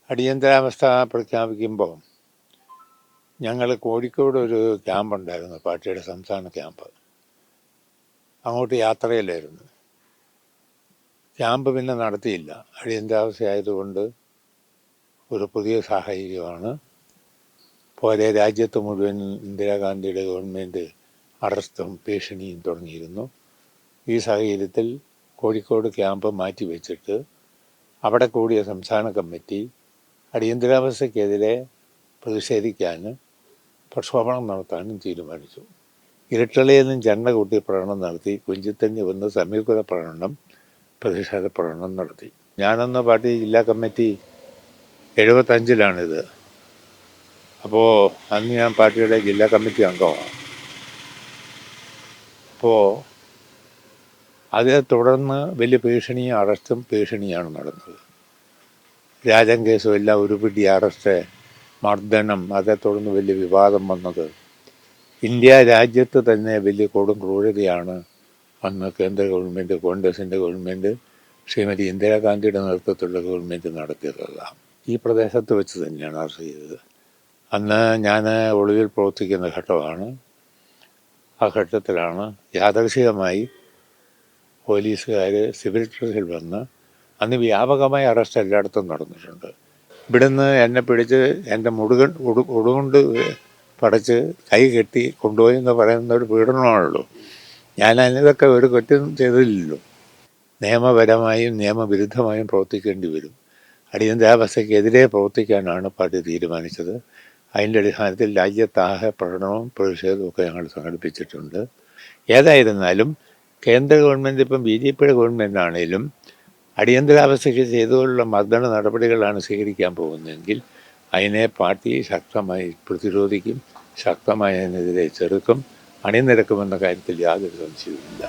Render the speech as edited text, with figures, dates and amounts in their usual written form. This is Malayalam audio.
അടിയന്തരാവസ്ഥ പ്രഖ്യാപിക്കുമ്പോൾ ഞങ്ങൾ കോഴിക്കോട് ഒരു ക്യാമ്പുണ്ടായിരുന്നു, പാർട്ടിയുടെ സംസ്ഥാന ക്യാമ്പ്. അങ്ങോട്ട് യാത്രയിലായിരുന്നു. ക്യാമ്പ് പിന്നെ നടത്തിയില്ല. അടിയന്തരാവസ്ഥ ആയതുകൊണ്ട് ഒരു പുതിയ സാഹചര്യമാണ്. പോലെ രാജ്യത്ത് മുഴുവൻ ഇന്ദിരാഗാന്ധിയുടെ ഗവൺമെൻറ് അറസ്റ്റും ഭീഷണിയും തുടങ്ങിയിരുന്നു. ഈ സാഹചര്യത്തിൽ കോഴിക്കോട് ക്യാമ്പ് മാറ്റിവെച്ചിട്ട് അവിടെ കൂടിയ സംസ്ഥാന കമ്മിറ്റി അടിയന്തരാവസ്ഥയ്ക്കെതിരെ പ്രതിഷേധിക്കാൻ പ്രക്ഷോഭണം നടത്താനും തീരുമാനിച്ചു. ഇരട്ടളയിൽ നിന്നും ചെണ്ട കൂട്ടി പ്രകടനം നടത്തി. കുഞ്ചിത്തഞ്ഞി വന്ന് സംയുക്ത പ്രകടനം, പ്രതിഷേധ പ്രകടനം നടത്തി. ഞാനന്ന് പാർട്ടി ജില്ലാ കമ്മിറ്റി 75-ലാണിത്. അപ്പോൾ അന്ന് ഞാൻ പാർട്ടിയുടെ ജില്ലാ കമ്മിറ്റി അംഗമാണ്. അപ്പോൾ അതിനെ തുടർന്ന് വലിയ ഭീഷണിയും അറസ്റ്റും ഭീഷണിയാണ് നടന്നത്. രാജൻ കേസും എല്ലാം ഉരുപിടി അറസ്റ്റ്, മർദ്ദനം, അതേ തുടർന്ന് വലിയ വിവാദം വന്നത്. ഇന്ത്യ രാജ്യത്ത് തന്നെ വലിയ കൊടും ക്രൂരതയാണ് അന്ന് കേന്ദ്ര ഗവൺമെൻറ്, കോൺഗ്രസിൻ്റെ ഗവൺമെൻറ്, ശ്രീമതി ഇന്ദിരാഗാന്ധിയുടെ നേതൃത്വത്തിലുള്ള ഗവൺമെൻറ് നടത്തിയതെല്ലാം ഈ പ്രദേശത്ത് വെച്ച് തന്നെയാണ് അറസ്റ്റ് ചെയ്തത്. അന്ന് ഞാൻ ഒളിവിൽ പ്രവർത്തിക്കുന്ന ഘട്ടമാണ്. ആ ഘട്ടത്തിലാണ് യാദൃശികമായി പോലീസുകാർ സിവിൽ ഡ്രസ്സിൽ വന്ന്, അന്ന് വ്യാപകമായ അറസ്റ്റ് എല്ലായിടത്തും നടന്നിട്ടുണ്ട്. ഇവിടുന്ന് എന്നെ പിടിച്ച് എൻ്റെ ഉടുകൊണ്ട് പടച്ച് കൈ കെട്ടി കൊണ്ടുപോയി എന്ന് പറയുന്ന ഒരു പീഡനമാണല്ലോ. ഞാൻ അതിനൊക്കെ ഒരു കുറ്റം ചെയ്തില്ലല്ലോ. നിയമപരമായും നിയമവിരുദ്ധമായും പ്രവർത്തിക്കേണ്ടി വരും. അടിയന്തരാവസ്ഥയ്ക്കെതിരെ പ്രവർത്തിക്കാനാണ് പാർട്ടി തീരുമാനിച്ചത്. അതിൻ്റെ അടിസ്ഥാനത്തിൽ രാജ്യത്താകെ പ്രകടനവും പ്രതിഷേധവും ഒക്കെ ഞങ്ങൾ സംഘടിപ്പിച്ചിട്ടുണ്ട്. ഏതായിരുന്നാലും കേന്ദ്ര ഗവൺമെൻറ്, ഇപ്പം BJPയുടെ ഗവൺമെൻറ് ആണെങ്കിലും അടിയന്തരാവസ്ഥയ്ക്ക് ചെയ്തുകൊണ്ടുള്ള മർദ്ദന നടപടികളാണ് സ്വീകരിക്കാൻ പോകുന്നതെങ്കിൽ അതിനെ പാർട്ടി ശക്തമായി പ്രതിരോധിക്കും, ശക്തമായി അതിനെതിരെ ചെറുക്കും, അണിനിരക്കുമെന്ന കാര്യത്തിൽ യാതൊരു സംശയവുമില്ല.